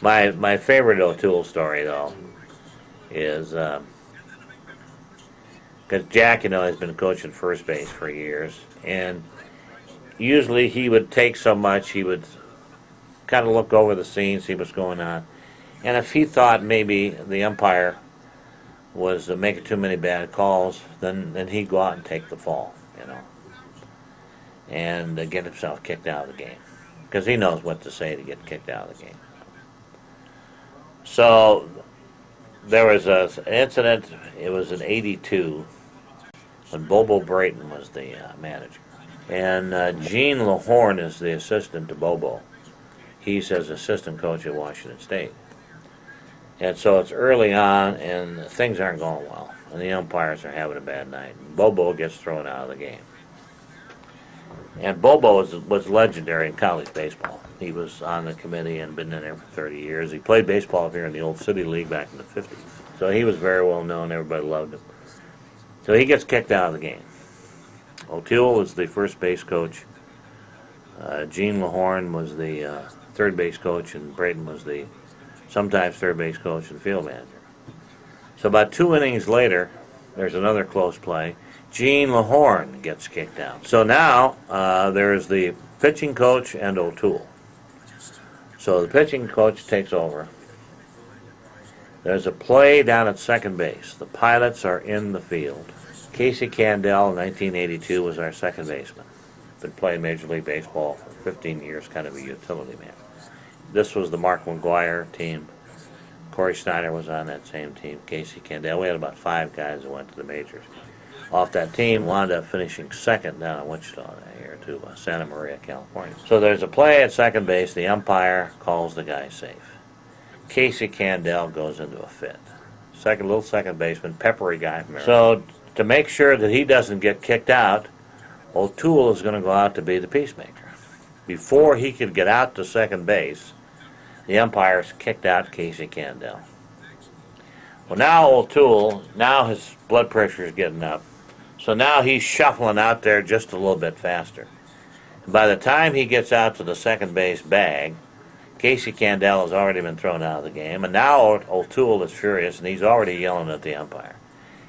My favorite O'Toole story, though, is because Jack, has been coaching first base for years, and usually he would take so much, he would kind of look over the scene, see what's going on, and if he thought maybe the umpire was making too many bad calls, then he'd go out and take the fall, and get himself kicked out of the game, because he knows what to say to get kicked out of the game. So there was an incident. It was in '82 when Bobo Brayton was the manager, and Gene Lahorn is the assistant to Bobo. He's his assistant coach at Washington State. And so it's early on, and things aren't going well, and the umpires are having a bad night. Bobo gets thrown out of the game. And Bobo was legendary in college baseball. He was on the committee and been in there for 30 years. He played baseball here in the old City League back in the 50s. So he was very well known. Everybody loved him. So he gets kicked out of the game. O'Toole was the first base coach. Gene Lahorn was the third base coach, and Brayton was the sometimes third base coach and field manager. So about 2 innings later, there's another close play. Gene Lahorn gets kicked out. So now there's the pitching coach and O'Toole. So the pitching coach takes over. There's a play down at second base. The Pilots are in the field. Casey Candell, in 1982, was our second baseman. Been playing Major League Baseball for 15 years, kind of a utility man. This was the Mark McGuire team. Corey Snyder was on that same team. Casey Candell. We had about 5 guys that went to the majors. Off that team, wound up finishing second down in Wichita that year to Santa Maria, California. So there's a play at second base. The umpire calls the guy safe. Casey Candell goes into a fit. Little second baseman, peppery guy from Arizona. So to make sure that he doesn't get kicked out, O'Toole is going to go out to be the peacemaker. Before he could get out to second base, the umpires kicked out Casey Candell. Well, now O'Toole, his blood pressure is getting up. So now he's shuffling out there just a little bit faster. And by the time he gets out to the second base bag, Casey Candell has already been thrown out of the game. And now O'Toole is furious, and he's already yelling at the umpire.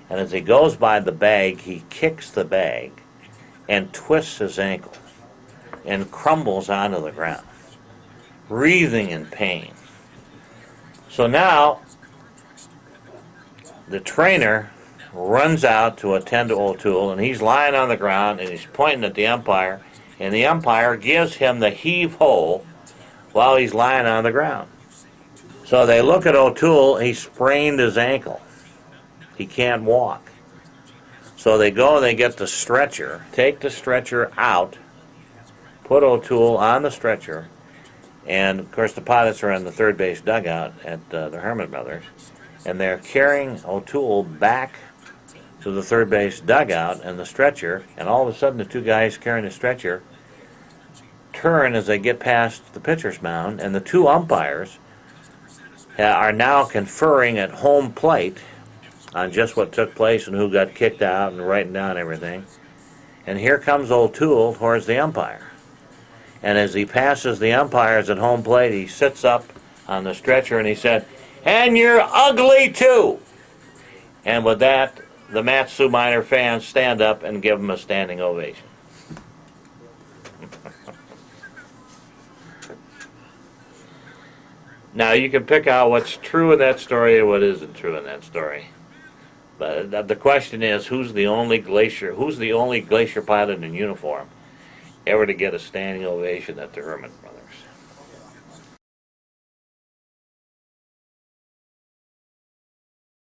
And as he goes by the bag, he kicks the bag and twists his ankle and crumbles onto the ground, writhing in pain. So now the trainer runs out to attend to O'Toole, and he's lying on the ground, and he's pointing at the umpire, and the umpire gives him the heave-ho while he's lying on the ground. So they look at O'Toole. He sprained his ankle. He can't walk. So they go and they get the stretcher, take the stretcher out, put O'Toole on the stretcher, and of course the Pilots are in the third base dugout at the Herman Brothers, and they're carrying O'Toole back to the third base dugout and the stretcher, and all of a sudden the 2 guys carrying the stretcher turn as they get past the pitcher's mound, and the 2 umpires are now conferring at home plate on just what took place and who got kicked out and writing down everything. And here comes O'Toole towards the umpire. And as he passes the umpires at home plate, he sits up on the stretcher and he said, "And you're ugly too!" And with that, the Matsu Minor fans stand up and give him a standing ovation. Now, you can pick out what's true in that story and what isn't true in that story. But the question is, who's the only glacier pilot in uniform ever to get a standing ovation at the Herman Brothers?